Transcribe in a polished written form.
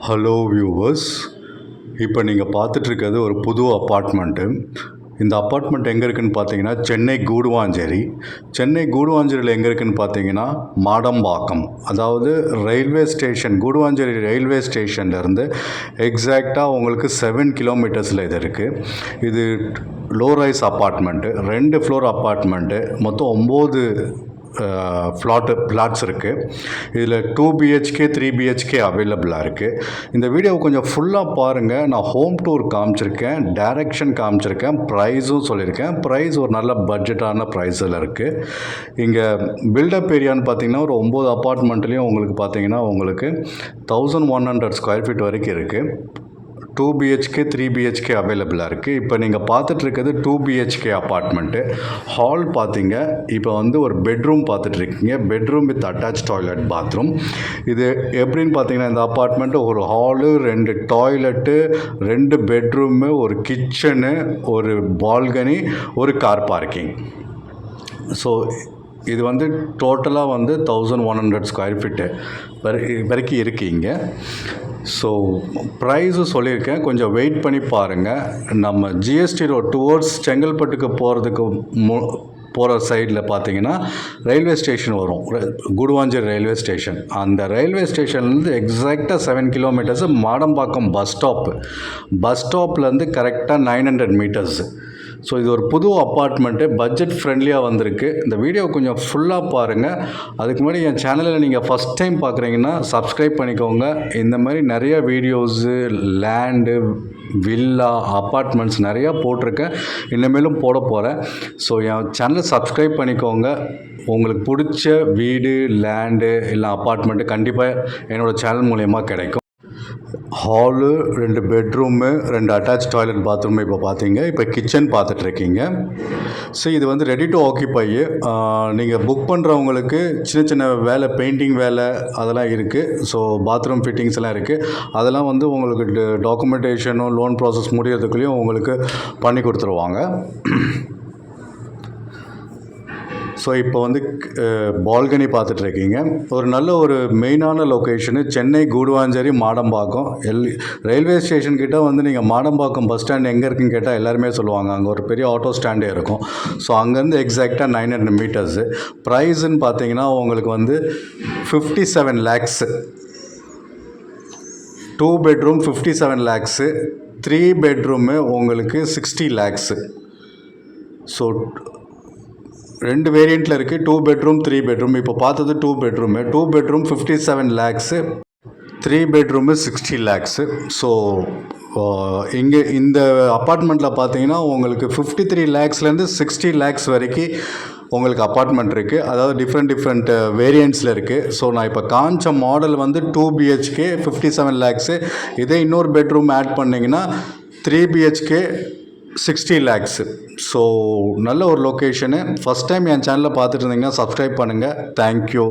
Hello viewers, இப்போ நீங்கள் பார்த்துட்ருக்கிறது ஒரு புது அப்பார்ட்மெண்ட்டு. இந்த அப்பார்ட்மெண்ட் எங்கே இருக்குதுன்னு பார்த்தீங்கன்னா சென்னை கூடுவாஞ்சேரி. சென்னை கூடுவாஞ்சேரியில் எங்கே இருக்குதுன்னு பார்த்தீங்கன்னா மாடம்பாக்கம், அதாவது ரயில்வே ஸ்டேஷன், கூடுவாஞ்சேரி ரயில்வே ஸ்டேஷன்லேருந்து எக்ஸாக்டாக உங்களுக்கு 7 கிலோமீட்டர்ஸில் இது இருக்குது. இது low rice apartment, 2 floor apartment, மொத்தம் 9 ஃப்ளாட்ஸ் இருக்குது. இதில் 2 BHK 3 BHK அவைலபிளாக இருக்குது. இந்த வீடியோவை கொஞ்சம் ஃபுல்லாக பாருங்கள். நான் ஹோம் டூர் காமிச்சிருக்கேன், டைரக்ஷன் காமிச்சிருக்கேன், ப்ரைஸும் சொல்லியிருக்கேன். ப்ரைஸ் ஒரு நல்ல பட்ஜெட்டான ப்ரைஸில் இருக்குது. இங்கே பில்டப் ஏரியான்னு பார்த்தீங்கன்னா ஒரு 9 அப்பார்ட்மெண்ட்லேயும் உங்களுக்கு பார்த்தீங்கன்னா உங்களுக்கு 1100 ஸ்கொயர் ஃபீட் வரைக்கும் இருக்குது. 2 BHK 3 BHK அவைலபிளாக இருக்குது. இப்போ நீங்கள் பார்த்துட்ருக்கிறது 2 BHK அப்பார்ட்மெண்ட்டு. ஹால் பார்த்தீங்க, இப்போ வந்து ஒரு பெட்ரூம் பார்த்துட்ருக்கீங்க. Bedroom with attach toilet bathroom. இது எப்படின்னு பார்த்தீங்கன்னா இந்த அப்பார்ட்மெண்ட்டு ஒரு ஹாலு, 2 டாய்லெட்டு, 2 பெட்ரூமு, ஒரு கிச்சனு, ஒரு பால்கனி, ஒரு கார் பார்க்கிங். ஸோ இது வந்து டோட்டலாக வந்து 1100 ஸ்கொயர் ஃபீட்டு வரைக்கும் இருக்கீங்க. ஸோ ப்ரைஸும் சொல்லியிருக்கேன், கொஞ்சம் வெயிட் பண்ணி பாருங்கள். நம்ம ஜிஎஸ்டி ரோட் டுவோர்ட்ஸ் செங்கல்பட்டுக்கு போகிற சைடில் பார்த்தீங்கன்னா ரயில்வே ஸ்டேஷன் வரும், கூடுவாஞ்சேரி ரயில்வே ஸ்டேஷன். அந்த ரயில்வே ஸ்டேஷன்லேருந்து எக்ஸாக்டாக 7 கிலோமீட்டர்ஸு மாடம்பாக்கம் பஸ் ஸ்டாப்லேருந்து கரெக்டாக 900 மீட்டர்ஸு. ஸோ இது ஒரு புது அப்பார்ட்மெண்ட்டு, பட்ஜெட் ஃப்ரெண்ட்லியாக வந்திருக்கு. இந்த வீடியோ கொஞ்சம் ஃபுல்லாக பாருங்கள். அதுக்கு முன்னாடி என் சேனலில் நீங்கள் ஃபஸ்ட் டைம் பார்க்குறீங்கன்னா சப்ஸ்கிரைப் பண்ணிக்கோங்க. இந்த மாதிரி நிறைய வீடியோஸு, லேண்டு, வில்லா, அப்பார்ட்மெண்ட்ஸ் நிறையா போட்டிருக்கேன், இனிமேலும் போட போகிறேன். ஸோ என் சேனலை சப்ஸ்கிரைப் பண்ணிக்கோங்க. உங்களுக்கு பிடிச்ச வீடு, லேண்டு இல்லை அப்பார்ட்மெண்ட்டு கண்டிப்பாக என்னோடய சேனல் மூலயமா கிடைக்கும். Hall, 2 bedroom, 2 attach toilet bathroom இப்போ பார்த்தீங்க. இப்போ கிச்சன் பார்த்துட்ருக்கீங்க. ஸோ இது வந்து ரெடி டு ஆக்கிபை. நீங்கள் புக் பண்ணுறவங்களுக்கு சின்ன சின்ன வேலை, பெயிண்டிங் வேலை அதெல்லாம் இருக்குது. ஸோ பாத்ரூம் ஃபிட்டிங்ஸ் எல்லாம் இருக்குது. அதெல்லாம் வந்து உங்களுக்கு டாக்குமெண்டேஷனும் லோன் ப்ராசஸ் முடியறதுக்குள்ளேயும் உங்களுக்கு பண்ணி கொடுத்துருவாங்க. ஸோ இப்போ வந்து பால்கனி பார்த்துட்ருக்கீங்க. ஒரு நல்ல ஒரு மெயினான location Chennai Guduvanchery Madambakkam. Railway station கிட்டே வந்து நீங்கள் மாடம்பாக்கம் பஸ் ஸ்டாண்ட் எங்கே இருக்குன்னு கேட்டால் எல்லாருமே சொல்லுவாங்க, அங்கே ஒரு பெரிய ஆட்டோ ஸ்டாண்டே இருக்கும். ஸோ அங்கேருந்து எக்ஸாக்டாக 900 மீட்டர்ஸு. ப்ரைஸுன்னு பார்த்தீங்கன்னா உங்களுக்கு வந்து 57 லேக்ஸு. 2 பெட்ரூம் 57 லேக்ஸு, 3 பெட்ரூமு உங்களுக்கு 60 லேக்ஸு. ஸோ 2 வேரியண்ட்டில் இருக்குது, 2 பெட்ரூம் 3 பெட்ரூம். இப்போ பார்த்தது 2 bedroom. 2 bedroom 57 lakhs, 3 bedroom 60 lakhs. So இங்கே இந்த அப்பார்ட்மெண்ட்டில் பார்த்தீங்கன்னா உங்களுக்கு 53 லேக்ஸ்லேருந்து 60 லேக்ஸ் வரைக்கும் உங்களுக்கு அப்பார்ட்மெண்ட் இருக்குது. அதாவது டிஃப்ரெண்ட் வேரியண்ட்ஸில் இருக்குது. ஸோ நான் இப்போ காமிச்ச மாடல் வந்து 2 BHK 57 லேக்ஸு. இதே இன்னொரு பெட்ரூம் ஆட் பண்ணிங்கன்னா 3 BHK 60 லேக்ஸு. ஸோ நல்ல ஒரு லொக்கேஷனு. ஃபஸ்ட் டைம் என் சேனலில் பார்த்துட்டு இருந்தீங்கன்னா சப்ஸ்கிரைப் பண்ணுங்கள். தேங்க்யூ.